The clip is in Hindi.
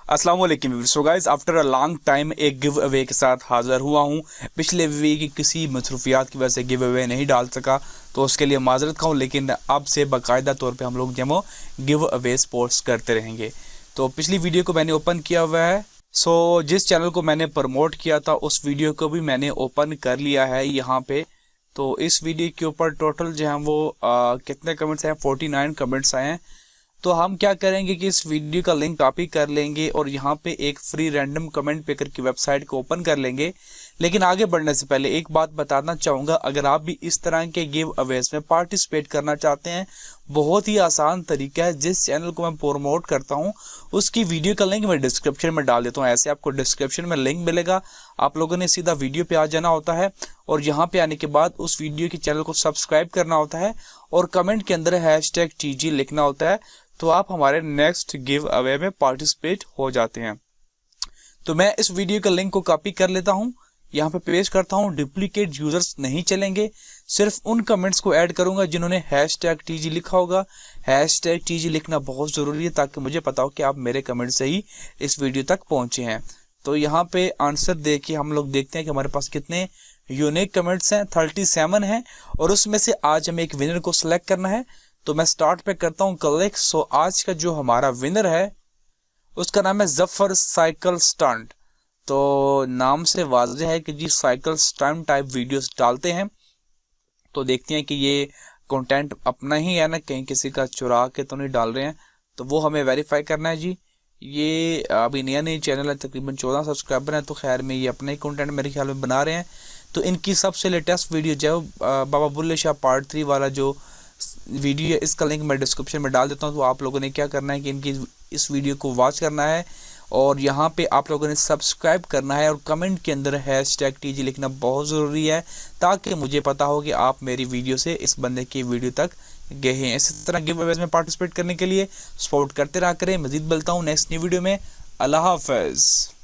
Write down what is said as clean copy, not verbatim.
अस्सलाम वालेकुम। So guys, after a long time एक गिव अवे के साथ हाज़िर हुआ हूँ। पिछले वीक की किसी मसरूफियात की वजह से गिव अवे नहीं डाल सका, तो उसके लिए माजरत खाऊँ, लेकिन अब से बाकायदा तौर पे हम लोग जो गिव अवे पोस्ट करते रहेंगे। तो पिछली वीडियो को मैंने ओपन किया हुआ है। सो जिस चैनल को मैंने प्रमोट किया था उस वीडियो को भी मैंने ओपन कर लिया है यहाँ पे। तो इस वीडियो के ऊपर टोटल जो है वो कितने कमेंट्स हैं, 49 कमेंट्स आए हैं। तो हम क्या करेंगे कि इस वीडियो का लिंक कॉपी कर लेंगे और यहाँ पे एक फ्री रैंडम कमेंट पेकर की वेबसाइट को ओपन कर लेंगे। लेकिन आगे बढ़ने से पहले एक बात बताना चाहूँगा, अगर आप भी इस तरह के गिव अवेज में पार्टिसिपेट करना चाहते हैं, बहुत ही आसान तरीका है। जिस चैनल को मैं प्रमोट करता हूँ उसकी वीडियो का लिंक मैं डिस्क्रिप्शन में डाल देता हूँ। ऐसे आपको डिस्क्रिप्शन में लिंक मिलेगा, आप लोगों ने सीधा वीडियो पे आ जाना होता है और यहाँ पे आने के बाद उस वीडियो के चैनल को सब्सक्राइब करना होता है और कमेंट के अंदर #TG लिखना होता है, तो आप हमारे नेक्स्ट गिव अवे में पार्टिसिपेट हो जाते हैं। तो मैं इस वीडियो का लिंक को कॉपी कर लेता हूं, यहाँ पे पेस्ट करता हूं। डुप्लीकेट यूजर्स नहीं चलेंगे, सिर्फ उन कमेंट्स को ऐड करूंगा जिन्होंने #TG लिखा होगा। #TG लिखना बहुत जरूरी है ताकि मुझे पता हो कि आप मेरे कमेंट से ही इस वीडियो तक पहुंचे हैं। तो यहाँ पे आंसर देखिए, हम लोग देखते हैं कि हमारे पास कितने यूनिक कमेंट्स हैं। 37 हैं और उसमें से आज हमें एक विनर को सिलेक्ट करना है। तो मैं स्टार्ट पे करता हूँ क्लिक। सो आज का जो हमारा विनर है उसका नाम है जफर साइकिल स्टंट। तो नाम से वाज़ेह है कि जी साइकिल स्टंट टाइप वीडियोस डालते हैं। तो देखते हैं कि ये कंटेंट अपना ही है ना, कहीं किसी का चुरा के तो नहीं डाल रहे हैं। तो वो हमें वेरीफाई करना है जी। ये अभी नया चैनल है, तकरीबन 14 सब्सक्राइबर हैं, तो खैर में ये अपना ही कंटेंट मेरे ख्याल में बना रहे हैं। तो इनकी सबसे लेटेस्ट वीडियो जो बाबा बुल्ले शाह पार्ट 3 वाला जो वीडियो है, इसका लिंक मैं डिस्क्रिप्शन में डाल देता हूं। तो आप लोगों ने क्या करना है कि इनकी इस वीडियो को वॉच करना है और यहाँ पे आप लोगों ने सब्सक्राइब करना है और कमेंट के अंदर #TG लिखना बहुत ज़रूरी है ताकि मुझे पता हो कि आप मेरी वीडियो से इस बंदे की वीडियो तक गए हैं। इसी तरह गिव अवेज में पार्टिसिपेट करने के लिए सपोर्ट करते रहा करें। मजीद मिलता हूँ नेक्स्ट न्यू वीडियो में। अल्लाह हाफ़िज़।